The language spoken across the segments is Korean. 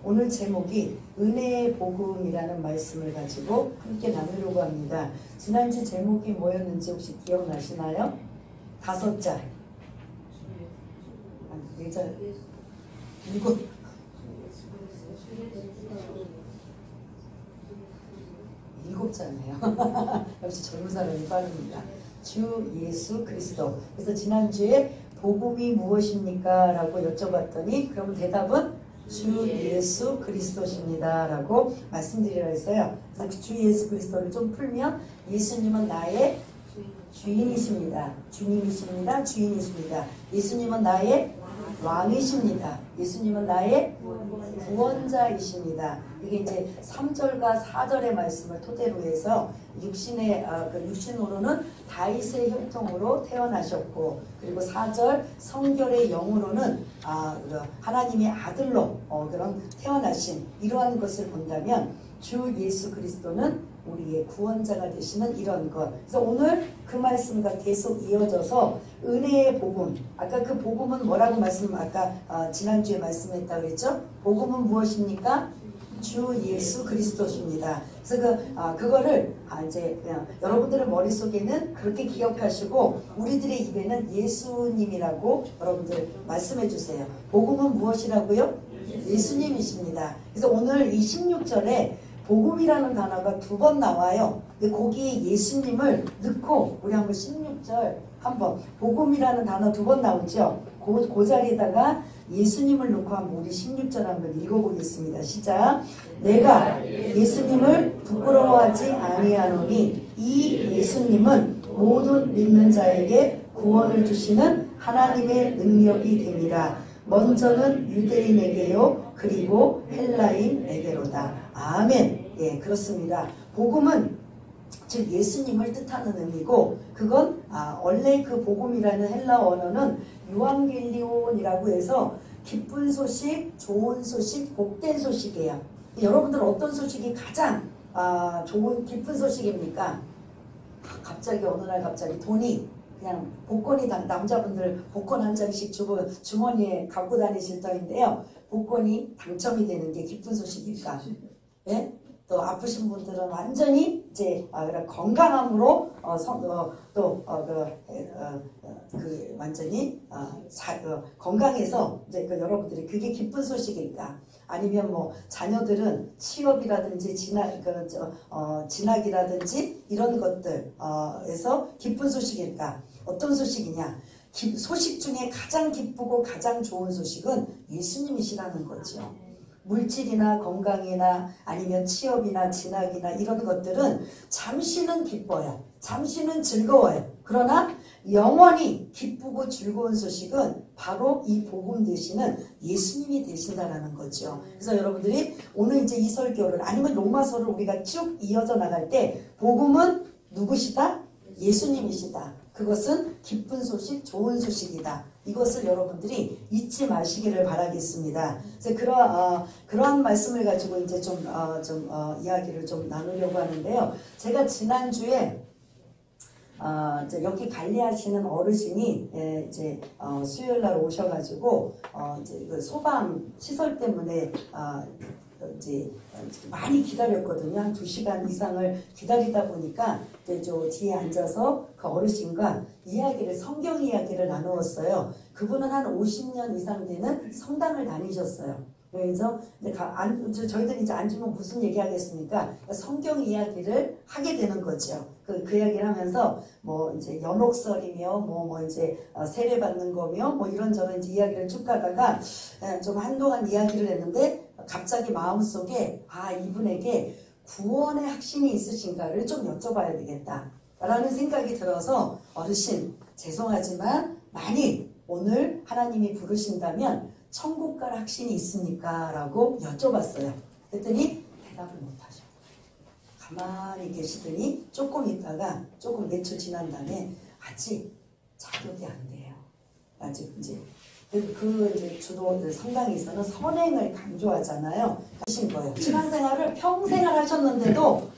오늘 제목이 은혜의 복음이라는 말씀을 가지고 함께 나누려고 합니다. 지난주 제목이 뭐였는지 혹시 기억나시나요? 5자. 아니, 4자. 7. 일곱 자네요. 역시 젊은 사람이 빠릅니다. 주 예수 그리스도. 그래서 지난주에 복음이 무엇입니까? 라고 여쭤봤더니 그럼 대답은 주 예수 그리스도십니다. 라고 말씀드리라 했어요. 그래서 주 예수 그리스도를 좀 풀면 예수님은 나의 주인이십니다. 주님이십니다. 주인이십니다. 예수님은 나의 왕이십니다. 예수님은 나의 구원자이십니다. 이게 이제 3절과 4절의 말씀을 토대로 해서 육신으로는 다윗의 혈통으로 태어나셨고, 그리고 4절 성결의 영으로는 하나님의 아들로 그런 태어나신 이러한 것을 본다면 주 예수 그리스도는 우리의 구원자가 되시는 이런 것. 그래서 오늘 그 말씀과 계속 이어져서 은혜의 복음. 아까 그 복음은 뭐라고 아까 지난주에 말씀했다고 그랬죠? 복음은 무엇입니까? 주 예수 그리스도십니다. 그래서 그거를 이제 그냥 여러분들의 머릿속에는 그렇게 기억하시고 우리들의 입에는 예수님이라고 여러분들 말씀해 주세요. 복음은 무엇이라고요? 예수님이십니다. 그래서 오늘 이 16절에 복음이라는 단어가 2번 나와요. 근데 거기에 예수님을 넣고 우리 한번 16절 한번 복음이라는 단어 2번 나오죠. 그 자리에다가 예수님을 넣고 한번 우리 16절 한번 읽어보겠습니다. 시작. 내가 예수님을 부끄러워하지 아니하노니 이 예수님은 모든 믿는 자에게 구원을 주시는 하나님의 능력이 됨이라. 먼저는 유대인에게요 그리고 헬라인에게로다. 아멘. 예, 그렇습니다. 복음은 즉 예수님을 뜻하는 의미고, 그건 원래 그 복음이라는 헬라 언어는 유앙겔리온이라고 해서 기쁜 소식, 좋은 소식, 복된 소식이에요. 여러분들 어떤 소식이 가장 좋은 기쁜 소식입니까? 갑자기 어느 날 갑자기 돈이 그냥 복권이 남자분들 복권 한 장씩 주머니에 갖고 다니실 터인데요. 복권이 당첨이 되는 게 기쁜 소식일까? 예? 또 아프신 분들은 완전히 이제 건강함으로 완전히 건강해서 이제 여러분들이 그게 기쁜 소식일까? 아니면 뭐 자녀들은 취업이라든지 진학이라든지 이런 것들에서 기쁜 소식일까? 어떤 소식이냐? 소식 중에 가장 기쁘고 가장 좋은 소식은 예수님이시라는 거죠. 물질이나 건강이나 아니면 취업이나 진학이나 이런 것들은 잠시는 기뻐요. 잠시는 즐거워요. 그러나 영원히 기쁘고 즐거운 소식은 바로 이 복음 되시는 예수님이 되신다라는 거죠. 그래서 여러분들이 오늘 이제 이 설교를 아니면 로마서를 우리가 쭉 이어져 나갈 때 복음은 누구시다? 예수님이시다. 그것은 기쁜 소식, 좋은 소식이다. 이것을 여러분들이 잊지 마시기를 바라겠습니다. 그래서 그러한 말씀을 가지고 이제 이야기를 좀 나누려고 하는데요. 제가 지난주에 이제 여기 관리하시는 어르신이 이제 수요일 날 오셔가지고 이제 그 소방 시설 때문에 이제 많이 기다렸거든요. 한 2시간 이상을 기다리다 보니까 이제 저 뒤에 앉아서 그 어르신과 성경 이야기를 나누었어요. 그분은 한 50년 이상 되는 성당을 다니셨어요. 그래서 저희들이 이제 앉으면 무슨 얘기 하겠습니까? 성경 이야기를 하게 되는 거죠. 그 이야기를 하면서 뭐 이제 연옥설이며 뭐 이제 세례 받는 거며 뭐 이런저런 이제 이야기를 쭉 가다가 좀 한동안 이야기를 했는데 갑자기 마음속에 이분에게 구원의 확신이 있으신가를 좀 여쭤봐야 되겠다 라는 생각이 들어서 어르신 죄송하지만 만일 오늘 하나님이 부르신다면 천국 갈 확신이 있습니까? 라고 여쭤봤어요. 그랬더니 대답을 못하셔. 가만히 계시더니 조금 있다가 조금 며칠 지난 다음에 아직 자격이 안 돼요. 아직 이제 이제 주로 성당에서는 선행을 강조하잖아요. 하신 거예요. 신앙생활을 평생을 하셨는데도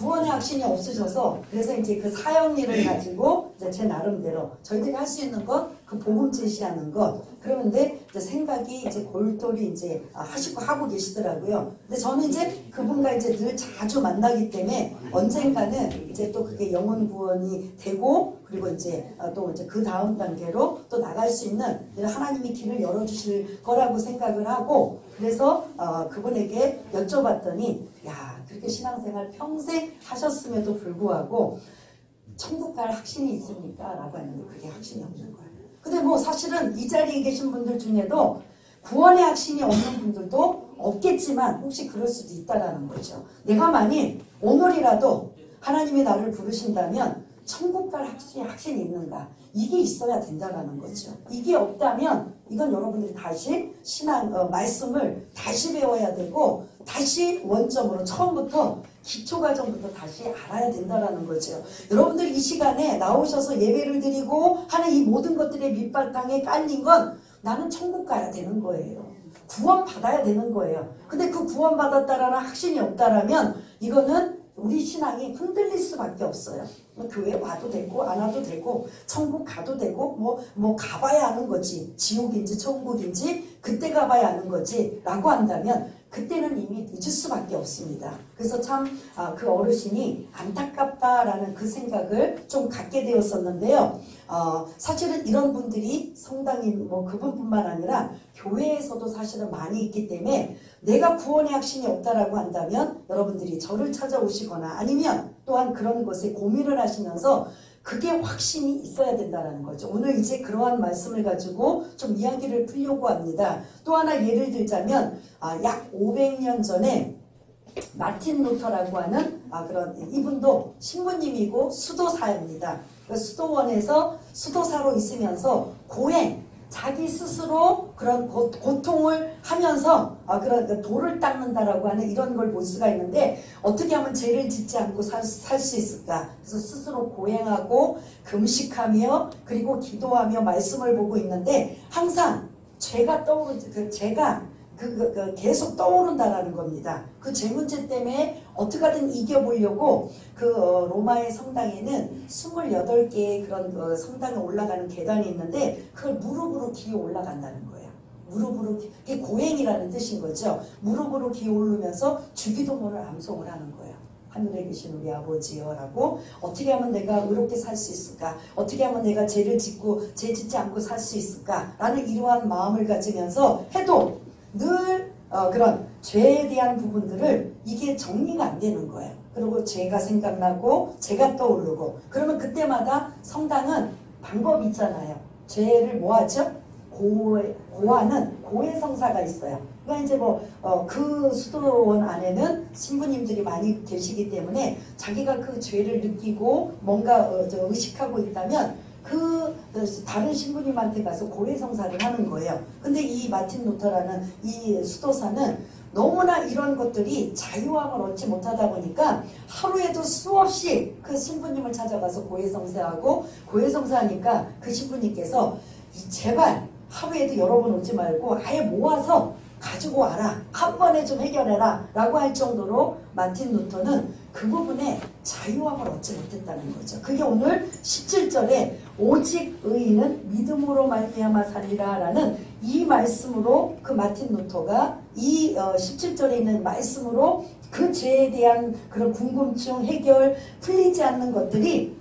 구원의 확신이 없으셔서 그래서 이제 그 사형리를 가지고 이제 제 나름대로 저희들이 할 수 있는 것, 그 복음 제시하는 것. 그러는데 이제 생각이 이제 골똘히 이제 하시고 하고 계시더라고요. 근데 저는 이제 그분과 이제 늘 자주 만나기 때문에 언젠가는 이제 또 그게 영혼 구원이 되고 그리고 이제 또 이제 그 다음 단계로 또 나갈 수 있는 하나님이 길을 열어주실 거라고 생각을 하고 그래서 그분에게 여쭤봤더니 야 그렇게 신앙생활 평생 하셨음에도 불구하고 천국 갈 확신이 있습니까? 라고 했는데 그게 확신이 없는 거예요. 근데 뭐 사실은 이 자리에 계신 분들 중에도 구원의 확신이 없는 분들도 없겠지만 혹시 그럴 수도 있다라는 거죠. 내가 만일 오늘이라도 하나님이 나를 부르신다면 천국 갈 확신이 있는가? 이게 있어야 된다라는 거죠. 이게 없다면 이건 여러분들이 다시 신앙 말씀을 다시 배워야 되고 다시 원점으로 처음부터 기초과정부터 다시 알아야 된다라는 거죠. 여러분들 이 시간에 나오셔서 예배를 드리고 하는 이 모든 것들의 밑바탕에 깔린 건 나는 천국 가야 되는 거예요. 구원 받아야 되는 거예요. 근데 그 구원 받았다라는 확신이 없다라면 이거는 우리 신앙이 흔들릴 수밖에 없어요. 교회 와도 되고 안 와도 되고 천국 가도 되고 뭐 가봐야 하는 거지. 지옥인지 천국인지 그때 가봐야 하는 거지 라고 한다면 그때는 이미 잊을 수밖에 없습니다. 그래서 참 그 어르신이 안타깝다라는 그 생각을 좀 갖게 되었었는데요. 사실은 이런 분들이 성당인 뭐 그분뿐만 아니라 교회에서도 사실은 많이 있기 때문에 내가 구원의 확신이 없다라고 한다면 여러분들이 저를 찾아오시거나 아니면 또한 그런 것에 고민을 하시면서 그게 확신이 있어야 된다는 거죠. 오늘 이제 그러한 말씀을 가지고 좀 이야기를 풀려고 합니다. 또 하나 예를 들자면 약 500년 전에 마틴 루터라고 하는 그런 이분도 신부님이고 수도사입니다. 수도원에서 수도사로 있으면서 고행 자기 스스로 그런 고통을 하면서 그런 돌을 닦는다라고 하는 이런 걸 볼 수가 있는데 어떻게 하면 죄를 짓지 않고 살 수 있을까? 그래서 스스로 고행하고 금식하며 그리고 기도하며 말씀을 보고 있는데 항상 죄가 계속 떠오른다라는 겁니다. 그 죄 문제 때문에 어떻게든 이겨보려고 그 로마의 성당에는 28개의 그런 성당에 올라가는 계단이 있는데 그걸 무릎으로 기어 올라간다는 거예요. 무릎으로 그게 고행이라는 뜻인 거죠. 무릎으로 기어 오르면서 주기도문을 암송을 하는 거예요. 하늘에 계신 우리 아버지여 라고 어떻게 하면 내가 의롭게 살 수 있을까? 어떻게 하면 내가 죄 짓지 않고 살 수 있을까? 라는 이러한 마음을 가지면서 해도 늘 그런 죄에 대한 부분들을 이게 정리가 안 되는 거예요. 그리고 죄가 생각나고 죄가 떠오르고 그러면 그때마다 성당은 방법이 있잖아요. 죄를 뭐 하죠? 고하는 고해성사가 있어요. 그러니까 이제 그 수도원 안에는 신부님들이 많이 계시기 때문에 자기가 그 죄를 느끼고 뭔가 의식하고 있다면 그 다른 신부님한테 가서 고해성사를 하는 거예요. 근데 이 마틴 루터라는 이 수도사는 너무나 이런 것들이 자유함을 얻지 못하다 보니까 하루에도 수없이 그 신부님을 찾아가서 고해성사하고 고해성사하니까 그 신부님께서 제발 하루에도 여러 번 오지 말고 아예 모아서 가지고 와라. 한 번에 좀 해결해라. 라고 할 정도로 마틴 루터는 그 부분에 자유함을 얻지 못했다는 거죠. 그게 오늘 17절에 오직 의인은 믿음으로 말미암아 살리라 라는 이 말씀으로 그 마틴 루터가 이 17절에 있는 말씀으로 그 죄에 대한 그런 궁금증 해결 풀리지 않는 것들이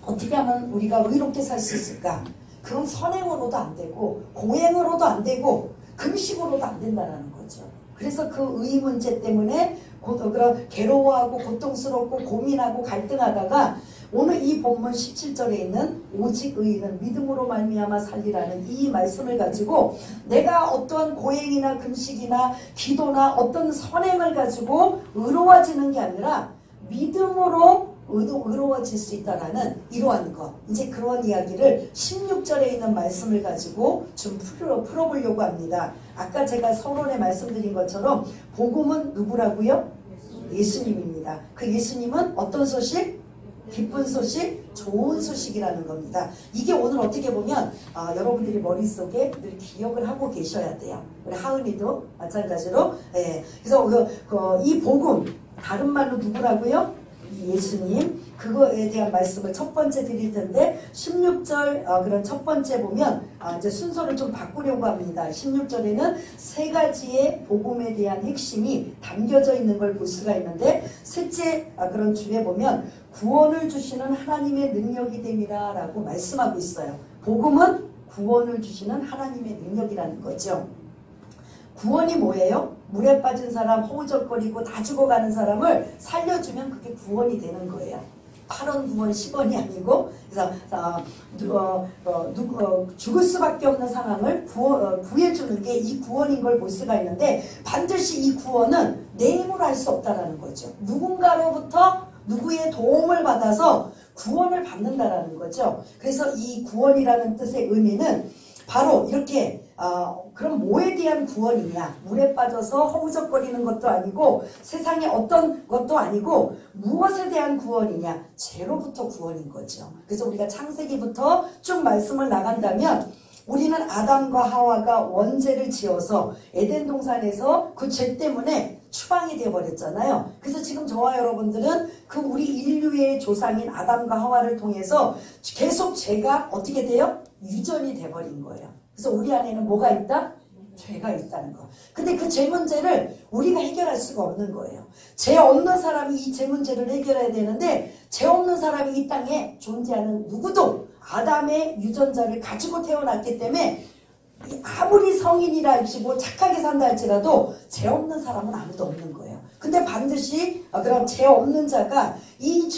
어떻게 하면 우리가 의롭게 살 수 있을까? 그건 선행으로도 안 되고 고행으로도 안 되고 금식으로도 안 된다는 거죠. 그래서 그 의 문제 때문에 그런 괴로워하고 고통스럽고 고민하고 갈등하다가 오늘 이 본문 17절에 있는 오직 의인은 믿음으로 말미암아 살리라는 이 말씀을 가지고 내가 어떤 고행이나 금식이나 기도나 어떤 선행을 가지고 의로워지는 게 아니라 믿음으로 의로워질 수 있다라는 이러한 것. 이제 그런 이야기를 16절에 있는 말씀을 가지고 좀 풀어보려고 합니다. 아까 제가 서론에 말씀드린 것처럼 복음은 누구라고요? 예수님입니다. 그 예수님은 어떤 소식? 기쁜 소식, 좋은 소식이라는 겁니다. 이게 오늘 어떻게 보면 여러분들이 머릿속에 늘 기억을 하고 계셔야 돼요. 우리 하은이도 마찬가지로. 그래서 이 복음, 다른 말로 누구라고요? 예수님, 그거에 대한 말씀을 첫 번째 드릴 텐데 16절 그런 첫 번째 보면 이제 순서를 좀 바꾸려고 합니다. 16절에는 세 가지의 복음에 대한 핵심이 담겨져 있는 걸 볼 수가 있는데 셋째 그런 줄에 보면 구원을 주시는 하나님의 능력이 됩니다 라고 말씀하고 있어요. 복음은 구원을 주시는 하나님의 능력이라는 거죠. 구원이 뭐예요? 물에 빠진 사람, 허우적거리고 다 죽어가는 사람을 살려주면 그게 구원이 되는 거예요. 8원, 9원, 10원이 아니고 그래서 죽을 수밖에 없는 상황을 구해주는 게 이 구원인 걸 볼 수가 있는데 반드시 이 구원은 내 힘으로 할 수 없다라는 거죠. 누군가로부터 누구의 도움을 받아서 구원을 받는다라는 거죠. 그래서 이 구원이라는 뜻의 의미는 바로 이렇게 그럼 뭐에 대한 구원이냐? 물에 빠져서 허우적거리는 것도 아니고 세상에 어떤 것도 아니고 무엇에 대한 구원이냐? 죄로부터 구원인 거죠. 그래서 우리가 창세기부터 쭉 말씀을 나간다면 우리는 아담과 하와가 원죄를 지어서 에덴 동산에서 그 죄 때문에 추방이 되어버렸잖아요. 그래서 지금 저와 여러분들은 그 우리 인류의 조상인 아담과 하와를 통해서 계속 죄가 어떻게 돼요? 유전이 돼버린 거예요. 그래서 우리 안에는 뭐가 있다? 죄가 있다는 거. 근데 그 죄 문제를 우리가 해결할 수가 없는 거예요. 죄 없는 사람이 이 죄 문제를 해결해야 되는데 죄 없는 사람이 이 땅에 존재하는 누구도 아담의 유전자를 가지고 태어났기 때문에 아무리 성인이라 할지고 착하게 산다 할지라도 죄 없는 사람은 아무도 없는 거예요. 근데 반드시 그런 죄 없는 자가 이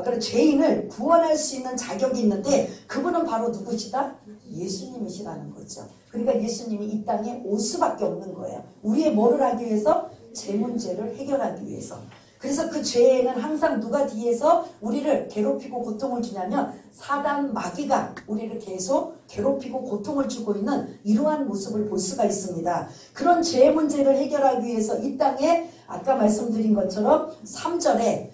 그런 죄인을 구원할 수 있는 자격이 있는데 그분은 바로 누구시다? 예수님이시라는 거죠. 그러니까 예수님이 이 땅에 올 수밖에 없는 거예요. 우리의 뭐를 하기 위해서? 죄 문제를 해결하기 위해서. 그래서 그 죄에는 항상 누가 뒤에서 우리를 괴롭히고 고통을 주냐면 사단 마귀가 우리를 계속 괴롭히고 고통을 주고 있는 이러한 모습을 볼 수가 있습니다. 그런 죄 문제를 해결하기 위해서 이 땅에 아까 말씀드린 것처럼 3절에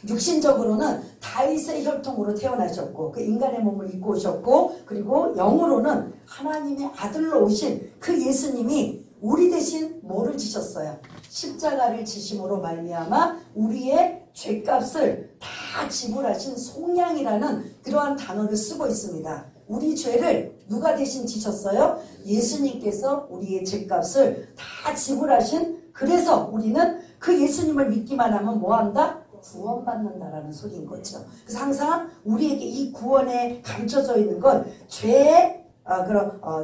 육신적으로는 다윗의 혈통으로 태어나셨고 그 인간의 몸을 입고 오셨고 그리고 영으로는 하나님의 아들로 오신 그 예수님이 우리 대신 뭐를 지셨어요? 십자가를 지심으로 말미암아 우리의 죄값을 다 지불하신 속량이라는 그러한 단어를 쓰고 있습니다. 우리 죄를 누가 대신 지셨어요? 예수님께서 우리의 죄값을 다 지불하신 그래서 우리는 그 예수님을 믿기만 하면 뭐한다? 구원받는다라는 소리인 거죠. 그래서 항상 우리에게 이 구원에 감춰져 있는 건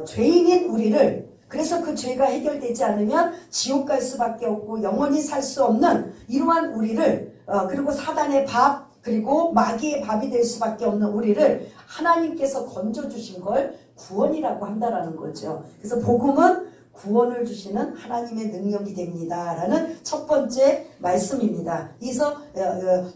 죄인인 우리를 그래서 그 죄가 해결되지 않으면 지옥 갈 수밖에 없고 영원히 살 수 없는 이러한 우리를 그리고 사단의 밥 그리고 마귀의 밥이 될 수밖에 없는 우리를 하나님께서 건져주신 걸 구원이라고 한다라는 거죠. 그래서 복음은 구원을 주시는 하나님의 능력이 됩니다 라는 첫 번째 말씀입니다. 그래서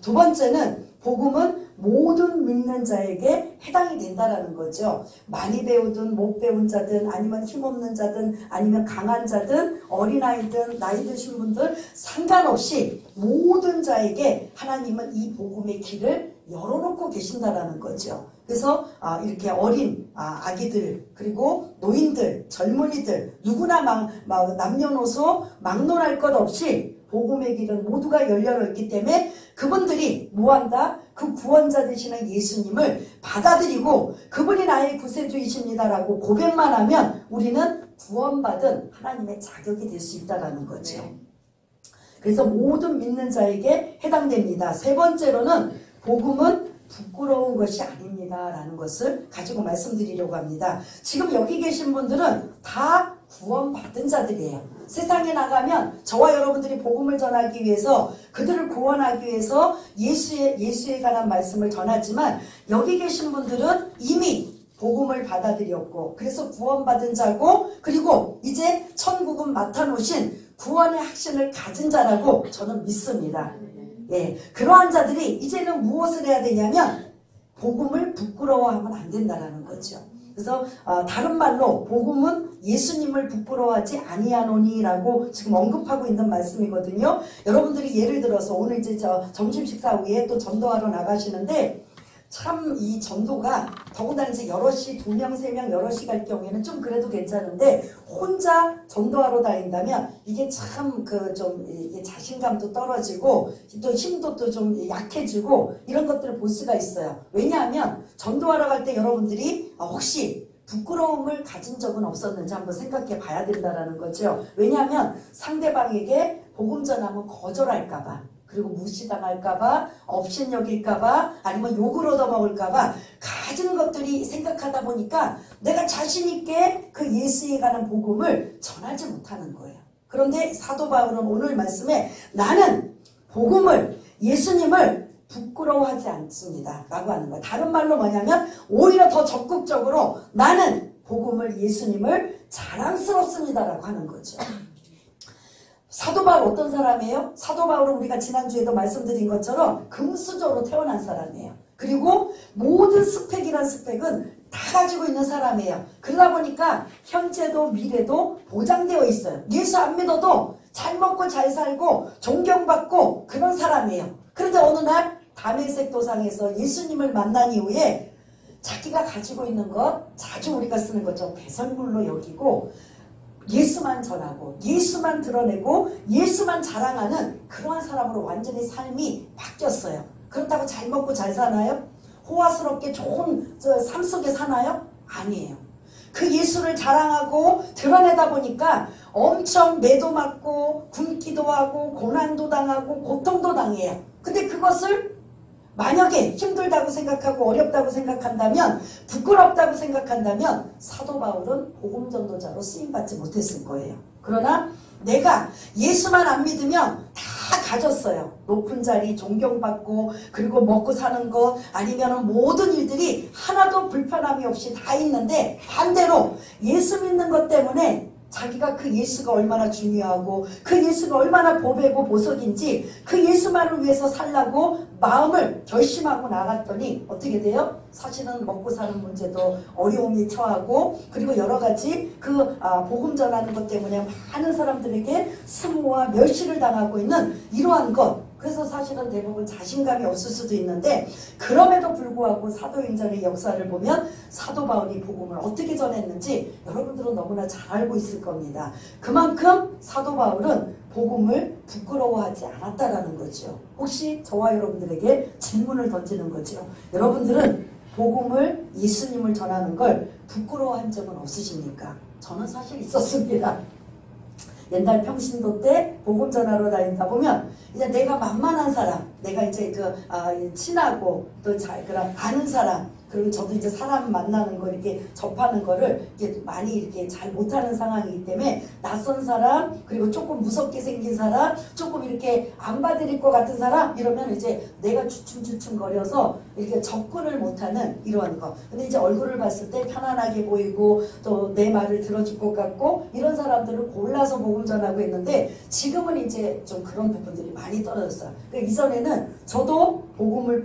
두 번째는 복음은 모든 믿는 자에게 해당이 된다라는 거죠. 많이 배우든 못 배운 자든 아니면 힘없는 자든 아니면 강한 자든 어린아이든 나이 드신 분들 상관없이 모든 자에게 하나님은 이 복음의 길을 열어놓고 계신다라는 거죠. 그래서 이렇게 어린 아기들 그리고 노인들 젊은이들 누구나 남녀노소 막론할 것 없이 복음의 길은 모두가 열려 있기 때문에 그분들이 뭐한다? 그 구원자 되시는 예수님을 받아들이고 그분이 나의 구세주이십니다라고 고백만 하면 우리는 구원받은 하나님의 자격이 될 수 있다는 거죠. 그래서 모든 믿는 자에게 해당됩니다. 세 번째로는 복음은 부끄러운 것이 아닙니다 라는 것을 가지고 말씀드리려고 합니다. 지금 여기 계신 분들은 다 구원받은 자들이에요. 세상에 나가면 저와 여러분들이 복음을 전하기 위해서 그들을 구원하기 위해서 예수에 관한 말씀을 전하지만 여기 계신 분들은 이미 복음을 받아들였고 그래서 구원받은 자고 그리고 이제 천국은 맡아놓으신 구원의 확신을 가진 자라고 저는 믿습니다. 예, 그러한 자들이 이제는 무엇을 해야 되냐면 복음을 부끄러워하면 안 된다는 거죠. 그래서 다른 말로 복음은 예수님을 부끄러워하지 아니하노니라고 지금 언급하고 있는 말씀이거든요. 여러분들이 예를 들어서 오늘 이제 점심 식사 후에 또 전도하러 나가시는데 참 이 전도가 더군다나 이제 여럿이 2명, 3명 여럿이 갈 경우에는 좀 그래도 괜찮은데 혼자 전도하러 다닌다면 이게 참 그 좀 자신감도 떨어지고 또 힘도 또 좀 약해지고 이런 것들을 볼 수가 있어요. 왜냐하면 전도하러 갈 때 여러분들이 혹시 부끄러움을 가진 적은 없었는지 한번 생각해 봐야 된다는 거죠. 왜냐하면 상대방에게 복음 전하면 거절할까봐, 그리고 무시당할까봐, 업신여길까봐, 아니면 욕을 얻어먹을까봐 가진 것들이 생각하다 보니까 내가 자신있게 그 예수에 관한 복음을 전하지 못하는 거예요. 그런데 사도 바울은 오늘 말씀에 나는 복음을, 예수님을 부끄러워하지 않습니다 라고 하는 거예요. 다른 말로 뭐냐면 오히려 더 적극적으로 나는 복음을, 예수님을 자랑스럽습니다 라고 하는 거죠. 사도 바울 어떤 사람이에요? 사도 바울은 우리가 지난주에도 말씀드린 것처럼 금수저로 태어난 사람이에요. 그리고 모든 스펙이란 스펙은 다 가지고 있는 사람이에요. 그러다 보니까 현재도 미래도 보장되어 있어요. 예수 안 믿어도 잘 먹고 잘 살고 존경받고 그런 사람이에요. 그런데 어느 날 다메섹 도상에서 예수님을 만난 이후에 자기가 가지고 있는 것, 자주 우리가 쓰는 거죠. 배설물로 여기고 예수만 전하고 예수만 드러내고 예수만 자랑하는 그러한 사람으로 완전히 삶이 바뀌었어요. 그렇다고 잘 먹고 잘 사나요? 호화스럽게 좋은 삶 속에 사나요? 아니에요. 그 예수를 자랑하고 드러내다 보니까 엄청 매도 맞고 굶기도 하고 고난도 당하고 고통도 당해요. 근데 그것을 만약에 힘들다고 생각하고 어렵다고 생각한다면, 부끄럽다고 생각한다면 사도 바울은 복음 전도자로 쓰임받지 못했을 거예요. 그러나 내가 예수만 안 믿으면 다 가졌어요. 높은 자리, 존경받고, 그리고 먹고 사는 것, 아니면 모든 일들이 하나도 불편함이 없이 다 있는데, 반대로 예수 믿는 것 때문에 자기가 그 예수가 얼마나 중요하고 그 예수가 얼마나 보배고 보석인지 그 예수만을 위해서 살라고 마음을 결심하고 나갔더니 어떻게 돼요? 사실은 먹고 사는 문제도 어려움이 처하고, 그리고 여러 가지 그 복음 전하는 것 때문에 많은 사람들에게 수모와 멸시를 당하고 있는 이러한 것, 그래서 사실은 대부분 자신감이 없을 수도 있는데, 그럼에도 불구하고 사도행전의 역사를 보면 사도 바울이 복음을 어떻게 전했는지 여러분들은 너무나 잘 알고 있을 겁니다. 그만큼 사도 바울은 복음을 부끄러워하지 않았다라는 거죠. 혹시 저와 여러분들에게 질문을 던지는 거죠. 여러분들은 복음을, 예수님을 전하는 걸 부끄러워한 적은 없으십니까? 저는 사실 있었습니다. 옛날 평신도 때 복음 전하러 다니다 보면 이제 내가 만만한 사람, 내가 이제 친하고 또 그런 아는 사람, 그리고 저도 이제 사람 만나는 거 이렇게 접하는 거를 이렇게 많이 이렇게 잘 못하는 상황이기 때문에 낯선 사람, 그리고 조금 무섭게 생긴 사람, 조금 이렇게 안 받을 것 같은 사람 이러면 이제 내가 주춤주춤 거려서 이렇게 접근을 못하는 이러한 거. 근데 이제 얼굴을 봤을 때 편안하게 보이고 또 내 말을 들어줄 것 같고 이런 사람들을 골라서 복음 전하고 했는데, 지금은 이제 좀 그런 부분들이 많이 떨어졌어요. 그러니까 이전에는 저도 복음을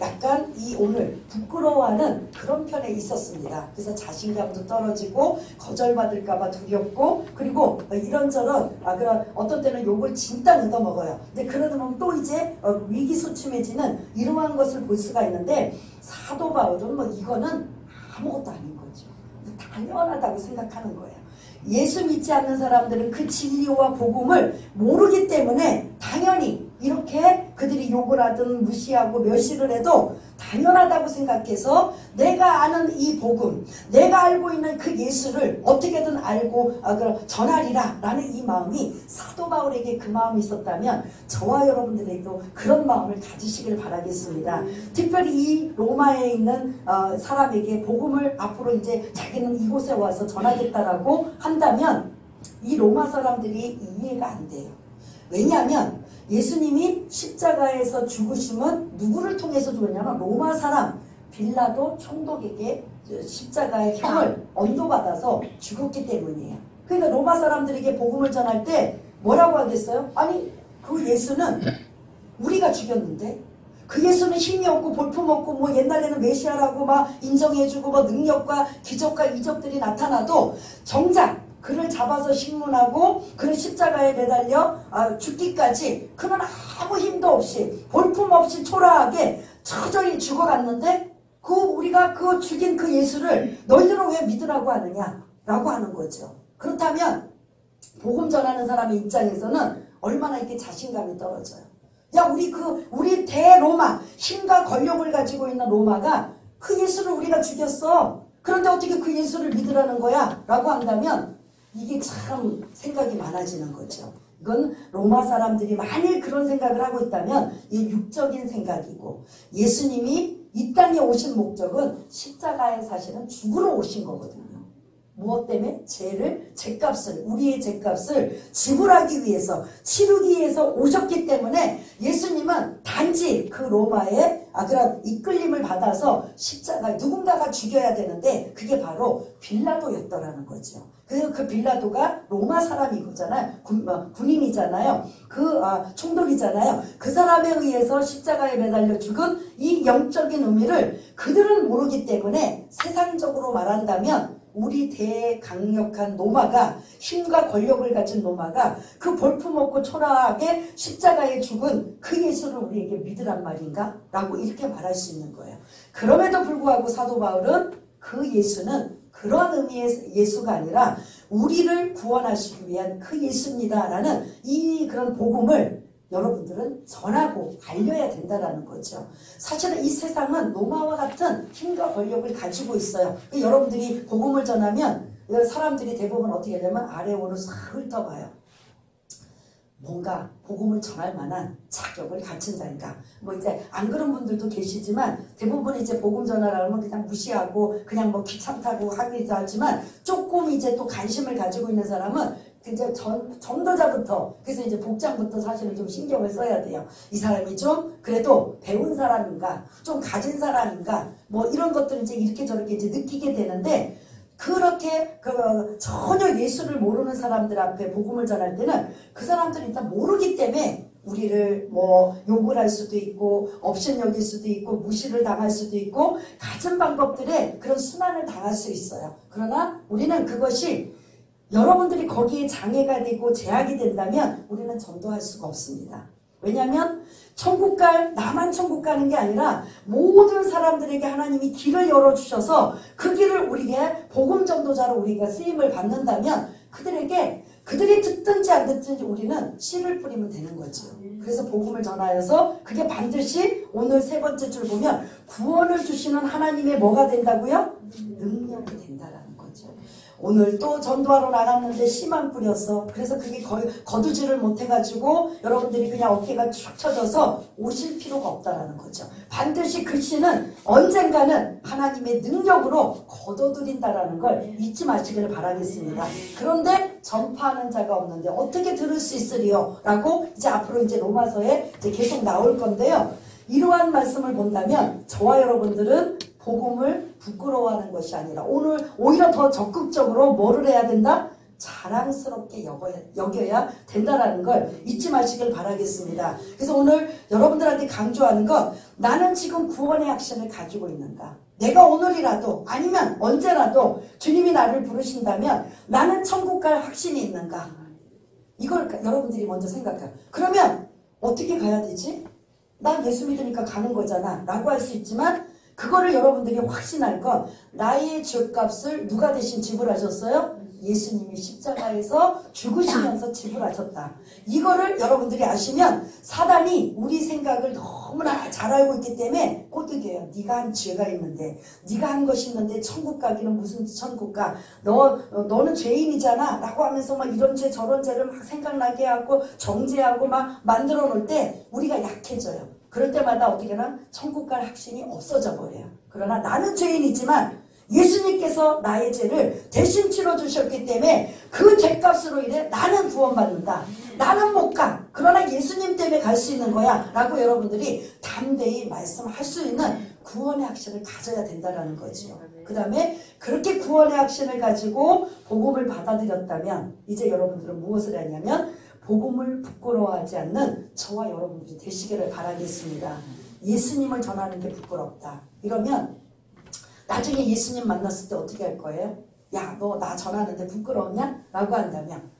약간 오늘 부끄러워하는 그런 편에 있었습니다. 그래서 자신감도 떨어지고 거절받을까봐 두렵고, 그리고 이런저런 그런 어떤 때는 욕을 진짜 얻어먹어요. 근데 그러다 보면 또 이제 위기소침해지는 이러한 것을 볼 수가 있는데, 사도 바울은 뭐 이거는 아무것도 아닌 거죠. 당연하다고 생각하는 거예요. 예수 믿지 않는 사람들은 그 진리와 복음을 모르기 때문에 당연히 이렇게 그들이 욕을 하든 무시하고 멸시를 해도 당연하다고 생각해서 내가 아는 이 복음, 내가 알고 있는 그 예수를 어떻게든 알고 전하리라 라는 이 마음이 사도 바울에게 그 마음이 있었다면 저와 여러분들에게도 그런 마음을 가지시길 바라겠습니다. 특별히 이 로마에 있는 사람에게 복음을 앞으로 이제 자기는 이곳에 와서 전하겠다라고 한다면 이 로마 사람들이 이해가 안 돼요. 왜냐하면 예수님이 십자가에서 죽으심은 누구를 통해서 죽었냐면 로마 사람 빌라도 총독에게 십자가의 형을 언도받아서 죽었기 때문이에요. 그러니까 로마 사람들에게 복음을 전할 때 뭐라고 하겠어요? 아니 그 예수는 우리가 죽였는데, 그 예수는 힘이 없고 볼품 없고 뭐 옛날에는 메시아라고 막 인정해주고 뭐 능력과 기적과 이적들이 나타나도 정작 그를 잡아서 신문하고 그를 십자가에 매달려 죽기까지 그는 아무 힘도 없이 볼품 없이 초라하게 처절히 죽어갔는데 우리가 죽인 그 예수를 너희들은 왜 믿으라고 하느냐 라고 하는 거죠. 그렇다면 복음 전하는 사람의 입장에서는 얼마나 이렇게 자신감이 떨어져요. 야, 우리 대로마, 힘과 권력을 가지고 있는 로마가 그 예수를 우리가 죽였어. 그런데 어떻게 그 예수를 믿으라는 거야? 라고 한다면 이게 참 생각이 많아지는 거죠. 이건 로마 사람들이 만일 그런 생각을 하고 있다면 이 육적인 생각이고, 예수님이 이 땅에 오신 목적은 십자가에 사실은 죽으러 오신 거거든요. 무엇 때문에? 죄값을, 우리의 죄값을 지불하기 위해서, 치르기 위해서 오셨기 때문에 예수님은 단지 그 로마의 그런 이끌림을 받아서 십자가 누군가가 죽여야 되는데 그게 바로 빌라도였더라는 거죠. 그 빌라도가 로마 사람이잖아요. 군인이잖아요. 총독이잖아요. 그 사람에 의해서 십자가에 매달려 죽은 이 영적인 의미를 그들은 모르기 때문에 세상적으로 말한다면 우리 대강력한 로마가, 힘과 권력을 가진 로마가 그 볼품없고 초라하게 십자가에 죽은 그 예수를 우리에게 믿으란 말인가? 라고 이렇게 말할 수 있는 거예요. 그럼에도 불구하고 사도 바울은 그 예수는 그런 의미의 예수가 아니라 우리를 구원하시기 위한 그 예수입니다 라는 그런 복음을 여러분들은 전하고 알려야 된다는 거죠. 사실은 이 세상은 로마와 같은 힘과 권력을 가지고 있어요. 여러분들이 복음을 전하면 사람들이 대부분 어떻게 되면 아래오로 싹 훑어봐요. 뭔가 복음을 전할 만한 자격을 갖춘 자인가. 이제 안 그런 분들도 계시지만 대부분 이제 복음 전하라면 그냥 무시하고 그냥 귀찮다고 하기도 하지만 조금 이제 또 관심을 가지고 있는 사람은 이제 전도자부터, 그래서 이제 복장부터 사실은 좀 신경을 써야 돼요. 이 사람이 좀 그래도 배운 사람인가, 좀 가진 사람인가, 이런 것들을 이제 이렇게 저렇게 이제 느끼게 되는데, 그렇게 전혀 예수를 모르는 사람들 앞에 복음을 전할 때는 그 사람들이 일단 모르기 때문에 우리를 욕을 할 수도 있고 업신여길 수도 있고 무시를 당할 수도 있고 갖은 방법들에 그런 순환을 당할 수 있어요. 그러나 우리는 그것이 여러분들이 거기에 장애가 되고 제약이 된다면 우리는 전도할 수가 없습니다. 왜냐하면 나만 천국 가는 게 아니라 모든 사람들에게 하나님이 길을 열어주셔서 그 길을 우리에게 복음 전도자로 우리가 쓰임을 받는다면 그들이 듣든지 안 듣든지 우리는 씨를 뿌리면 되는 거죠. 그래서 복음을 전하여서 그게 반드시 오늘 세 번째 줄 보면 구원을 주시는 하나님의 뭐가 된다고요? 능력이 된다라는 거죠. 오늘 또 전도하러 나갔는데 씨만 뿌렸어. 그래서 그게 거두지를 못해가지고 여러분들이 그냥 어깨가 축 처져서 오실 필요가 없다라는 거죠. 반드시 그 씨는 언젠가는 하나님의 능력으로 거둬들인다라는 걸 잊지 마시기를 바라겠습니다. 그런데 전파하는 자가 없는데 어떻게 들을 수 있으리요? 라고 이제 앞으로 이제 로마서에 이제 계속 나올 건데요. 이러한 말씀을 본다면 저와 여러분들은 복음을 부끄러워하는 것이 아니라 오히려 더 적극적으로 뭐를 해야 된다? 자랑스럽게 여겨야 된다라는 걸 잊지 마시길 바라겠습니다. 그래서 오늘 여러분들한테 강조하는 건 나는 지금 구원의 확신을 가지고 있는가? 내가 오늘이라도 아니면 언제라도 주님이 나를 부르신다면 나는 천국 갈 확신이 있는가? 이걸 여러분들이 먼저 생각해요. 그러면 어떻게 가야 되지? 난 예수 믿으니까 가는 거잖아 라고 할 수 있지만 그거를 여러분들이 확신할 건 나의 죄값을 누가 대신 지불하셨어요? 예수님이 십자가에서 죽으시면서 지불하셨다. 이거를 여러분들이 아시면 사단이 우리 생각을 너무나 잘 알고 있기 때문에 꼬드겨요. 네가 한 죄가 있는데, 네가 한 것이 있는데 천국 가기는 무슨 천국 가? 너는 죄인이잖아 라고 하면서 막 이런 죄 저런 죄를 막 생각나게 하고 정죄하고 막 만들어 놓을 때 우리가 약해져요. 그럴 때마다 어떻게 하나 천국 갈 확신이 없어져 버려요. 그러나 나는 죄인이지만 예수님께서 나의 죄를 대신 치러주셨기 때문에 그 죄값으로 인해 나는 구원받는다. 나는 못 가. 그러나 예수님 때문에 갈 수 있는 거야. 라고 여러분들이 담대히 말씀할 수 있는 구원의 확신을 가져야 된다는 거죠. 그 다음에 그렇게 구원의 확신을 가지고 복음을 받아들였다면 이제 여러분들은 무엇을 하냐면 복음을 부끄러워하지 않는 저와 여러분들이 되시기를 바라겠습니다. 예수님을 전하는 게 부끄럽다. 이러면 나중에 예수님 만났을 때 어떻게 할 거예요? 야, 너 나 전하는데 부끄러웠냐? 라고 한다면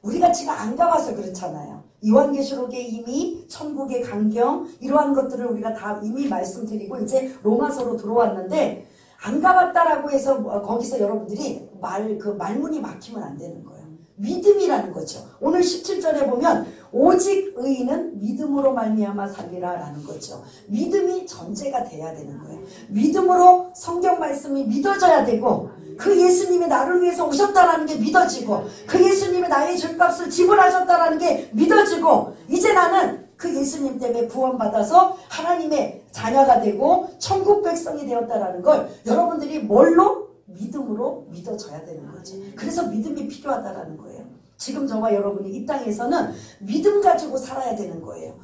우리가 지금 안 가봐서 그렇잖아요. 요한계시록에 이미 천국의 강경 이러한 것들을 우리가 다 이미 말씀드리고 이제 로마서로 들어왔는데 안 가봤다라고 해서 거기서 여러분들이 말문이 막히면 안 되는 거예요. 믿음이라는 거죠. 오늘 17절에 보면 오직 의인은 믿음으로 말미암아 살리라 라는 거죠. 믿음이 전제가 돼야 되는 거예요. 믿음으로 성경 말씀이 믿어져야 되고 그 예수님이 나를 위해서 오셨다라는 게 믿어지고 그 예수님이 나의 죄값을 지불하셨다라는 게 믿어지고 이제 나는 그 예수님 때문에 구원받아서 하나님의 자녀가 되고 천국 백성이 되었다라는 걸 여러분들이 뭘로? 믿음으로 믿어져야 되는 거죠. 그래서 믿음이 필요하다라는 거예요. 지금 저와 여러분이 이 땅에서는 믿음 가지고 살아야 되는 거예요.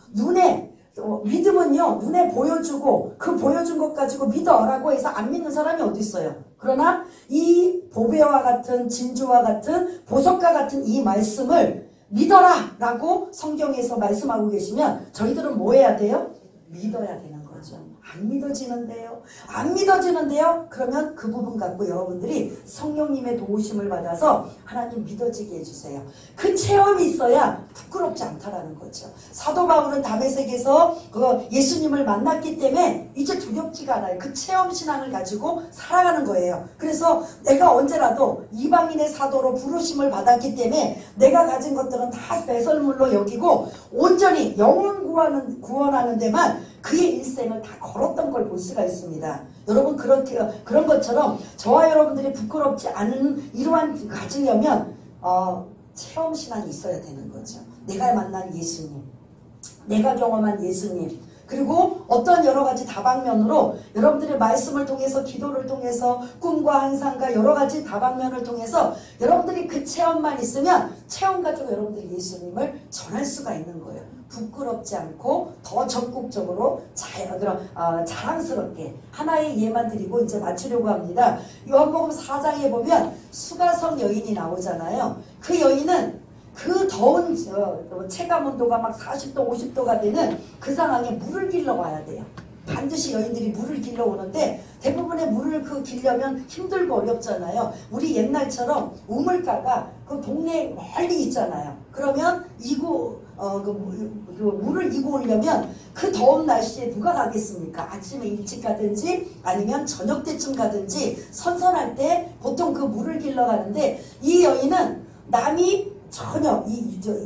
믿음은요 눈에 보여주고 그 보여준 것 가지고 믿어라고 해서 안 믿는 사람이 어디 있어요. 그러나 이 보배와 같은 진주와 같은 보석과 같은 이 말씀을 믿어라 라고 성경에서 말씀하고 계시면 저희들은 뭐 해야 돼요? 믿어야 되는 거죠. 안 믿어지는데요. 안 믿어지는데요. 그러면 그 부분 갖고 여러분들이 성령님의 도우심을 받아서 하나님 믿어지게 해주세요. 그 체험이 있어야 부끄럽지 않다라는 거죠. 사도 바울은 다메섹에서 그 예수님을 만났기 때문에 이제 두렵지가 않아요. 그 체험 신앙을 가지고 살아가는 거예요. 그래서 내가 언제라도 이방인의 사도로 부르심을 받았기 때문에 내가 가진 것들은 다 배설물로 여기고 온전히 영혼 구원하는 데만 그의 일생을 다 걸었던 걸 볼 수가 있습니다. 여러분 그런 것처럼 저와 여러분들이 부끄럽지 않은 이러한 가지려면 체험 신앙이 있어야 되는 거죠. 내가 만난 예수님, 내가 경험한 예수님, 그리고 어떤 여러 가지 다방면으로 여러분들의 말씀을 통해서 기도를 통해서 꿈과 환상과 여러 가지 다방면을 통해서 여러분들이 그 체험만 있으면 체험 가지고 여러분들이 예수님을 전할 수가 있는 거예요. 부끄럽지 않고 더 적극적으로 자랑스럽게 하나의 예만 드리고 이제 마치려고 합니다. 요한복음 4장에 보면 수가성 여인이 나오잖아요. 그 여인은 그 더운 체감 온도가 막 40도 50도가 되는 그 상황에 물을 길러 와야 돼요. 반드시 여인들이 물을 길러 오는데 대부분의 물을 길려면 힘들고 어렵잖아요. 우리 옛날처럼 우물가가 그 동네에 멀리 있잖아요. 그러면 물을 이고 오려면 그 더운 날씨에 누가 가겠습니까? 아침에 일찍 가든지 아니면 저녁 때쯤 가든지 선선할 때 보통 그 물을 길러 가는데 이 여인은 남이 전혀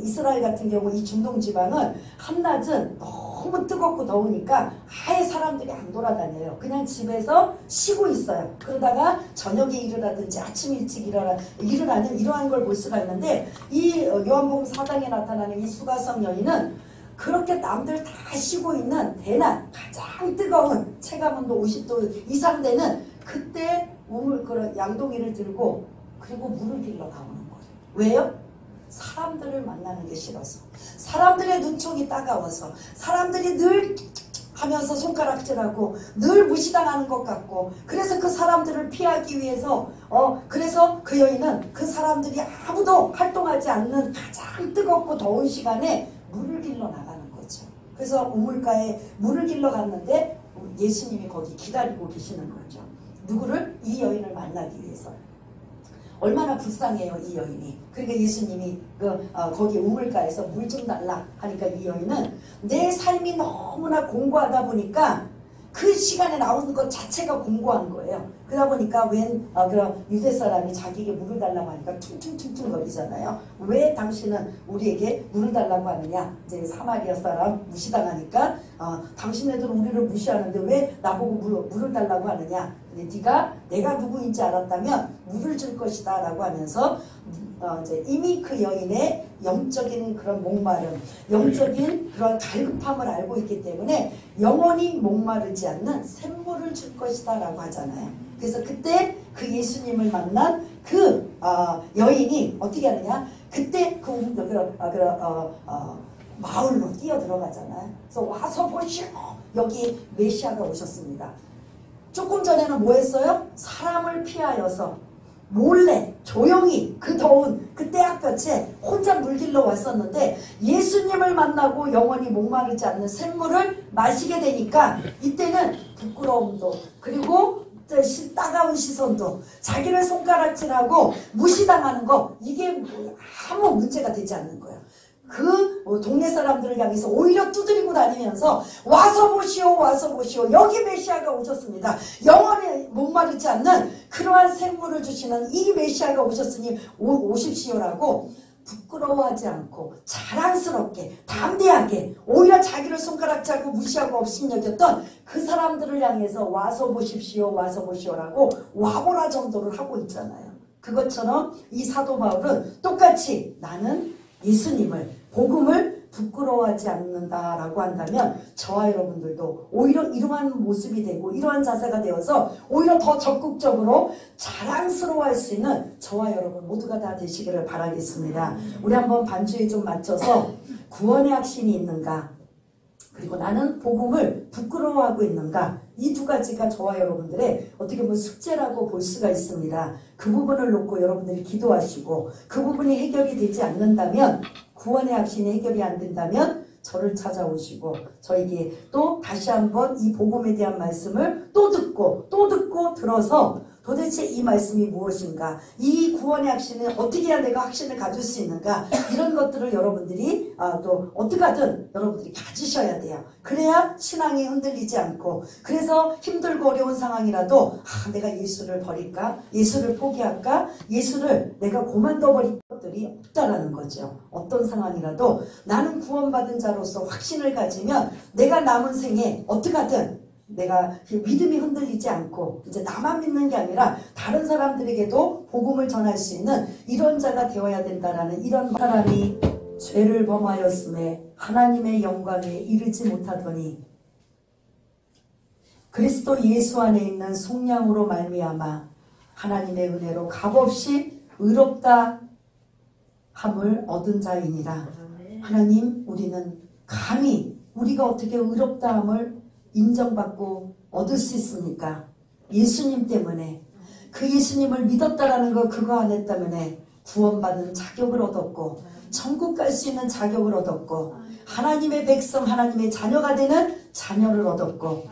이스라엘 같은 경우 이 중동 지방은 한낮은 너무 뜨겁고 더우니까 아예 사람들이 안 돌아다녀요. 그냥 집에서 쉬고 있어요. 그러다가 저녁에 일어나든지 아침 일찍 일어나는 이러한 걸 볼 수가 있는데 이 요한복음 4장에 나타나는 이 수가성 여인은 그렇게 남들 다 쉬고 있는 대낮 가장 뜨거운 체감온도 50도 이상 되는 그때 양동이를 들고 그리고 물을 길러 나오는 거예요. 왜요? 사람들을 만나는 게 싫어서, 사람들의 눈총이 따가워서, 사람들이 늘 하면서 손가락질하고 늘 무시당하는 것 같고, 그래서 그 사람들을 피하기 위해서 그래서 그 여인은 그 사람들이 아무도 활동하지 않는 가장 뜨겁고 더운 시간에 물을 길러 나가는 거죠. 그래서 우물가에 물을 길러 갔는데 예수님이 거기 기다리고 계시는 거죠. 누구를? 이 여인을 만나기 위해서. 얼마나 불쌍해요 이 여인이. 그러니까 예수님이 거기 우물가에서 물 좀 달라 하니까 이 여인은 내 삶이 너무나 공고하다 보니까 그 시간에 나오는 것 자체가 공고한 거예요. 그러다 보니까 그런 유대 사람이 자기에게 물을 달라고 하니까 퉁퉁퉁퉁 거리잖아요. 왜 당신은 우리에게 물을 달라고 하느냐. 이제 사마리아 사람 무시당하니까 당신네들은 우리를 무시하는데 왜 나보고 물을 달라고 하느냐. 네가 내가 누구인지 알았다면 물을 줄 것이다 라고 하면서 이제 이미 그 여인의 영적인 그런 목마름, 영적인 그런 갈급함을 알고 있기 때문에 영원히 목마르지 않는 샘물을 줄 것이다 라고 하잖아요. 그래서 그때 그 예수님을 만난 그 여인이 어떻게 하느냐, 그때 마을로 뛰어 들어가잖아요. 그래서 와서 보시오, 여기 메시아가 오셨습니다. 조금 전에는 뭐 했어요? 사람을 피하여서 몰래 조용히 그 더운 그 때학볕에 혼자 물길러 왔었는데 예수님을 만나고 영원히 목마르지 않는 샘물을 마시게 되니까 이때는 부끄러움도 그리고 따가운 시선도 자기를 손가락질하고 무시당하는 거 이게 아무 문제가 되지 않는 거예요. 동네 사람들을 향해서 오히려 두드리고 다니면서 와서 보시오 와서 보시오 여기 메시아가 오셨습니다. 영원히 목마르지 않는 그러한 생물을 주시는 이 메시아가 오셨으니 오십시오라고 부끄러워하지 않고 자랑스럽게 담대하게 오히려 자기를 손가락 잡고 무시하고 업신여겼던 그 사람들을 향해서 와서 보십시오 와서 보시오라고 와보라 정도를 하고 있잖아요. 그것처럼 이 사도 바울은 똑같이 나는 예수님을 복음을 부끄러워하지 않는다라고 한다면 저와 여러분들도 오히려 이러한 모습이 되고 이러한 자세가 되어서 오히려 더 적극적으로 자랑스러워할 수 있는 저와 여러분 모두가 다 되시기를 바라겠습니다. 우리 한번 반주에 좀 맞춰서 구원의 확신이 있는가 그리고 나는 복음을 부끄러워하고 있는가 이 두 가지가 저와 여러분들의 어떻게 보면 숙제라고 볼 수가 있습니다. 그 부분을 놓고 여러분들이 기도하시고 그 부분이 해결이 되지 않는다면 구원의 확신이 해결이 안 된다면 저를 찾아오시고 저에게 또 다시 한번 이 복음에 대한 말씀을 또 듣고 들어서 도대체 이 말씀이 무엇인가 이 구원의 확신은 어떻게 해야 내가 확신을 가질 수 있는가 이런 것들을 여러분들이 또 어떻게 하든 여러분들이 가지셔야 돼요. 그래야 신앙이 흔들리지 않고 그래서 힘들고 어려운 상황이라도 내가 예수를 버릴까 예수를 포기할까 예수를 내가 고만둬버릴 것들이 없다라는 거죠. 어떤 상황이라도 나는 구원받은 자로서 확신을 가지면 내가 남은 생에 어떻게 하든 내가 믿음이 흔들리지 않고 이제 나만 믿는 게 아니라 다른 사람들에게도 복음을 전할 수 있는 이런 자가 되어야 된다라는 이런 사람이 죄를 범하였음에 하나님의 영광에 이르지 못하더니 그리스도 예수 안에 있는 속량으로 말미암아 하나님의 은혜로 값없이 의롭다 함을 얻은 자이니라. 하나님 우리는 감히 우리가 어떻게 의롭다 함을 인정받고 얻을 수 있습니까? 예수님 때문에 그 예수님을 믿었다라는 거 그거 안 했다면 구원받는 자격을 얻었고 천국 갈 수 있는 자격을 얻었고 하나님의 백성 하나님의 자녀가 되는 자녀를 얻었고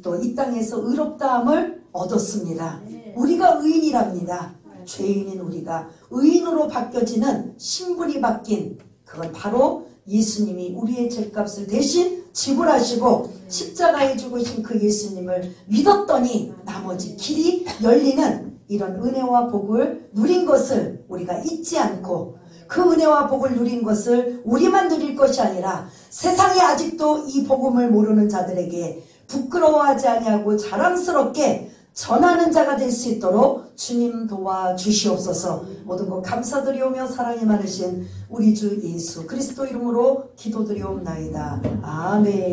또 이 땅에서 의롭다함을 얻었습니다. 우리가 의인이랍니다. 죄인인 우리가 의인으로 바뀌어지는 신분이 바뀐 그건 바로 예수님이 우리의 죄값을 대신 지불하시고 십자가에 죽으신 그 예수님을 믿었더니 나머지 길이 열리는 이런 은혜와 복을 누린 것을 우리가 잊지 않고 그 은혜와 복을 누린 것을 우리만 누릴 것이 아니라 세상에 아직도 이 복음을 모르는 자들에게 부끄러워하지 아니하고 자랑스럽게 전하는 자가 될 수 있도록 주님 도와주시옵소서. 모든 것 감사드리오며 사랑이 많으신 우리 주 예수 그리스도 이름으로 기도드리옵나이다. 아멘.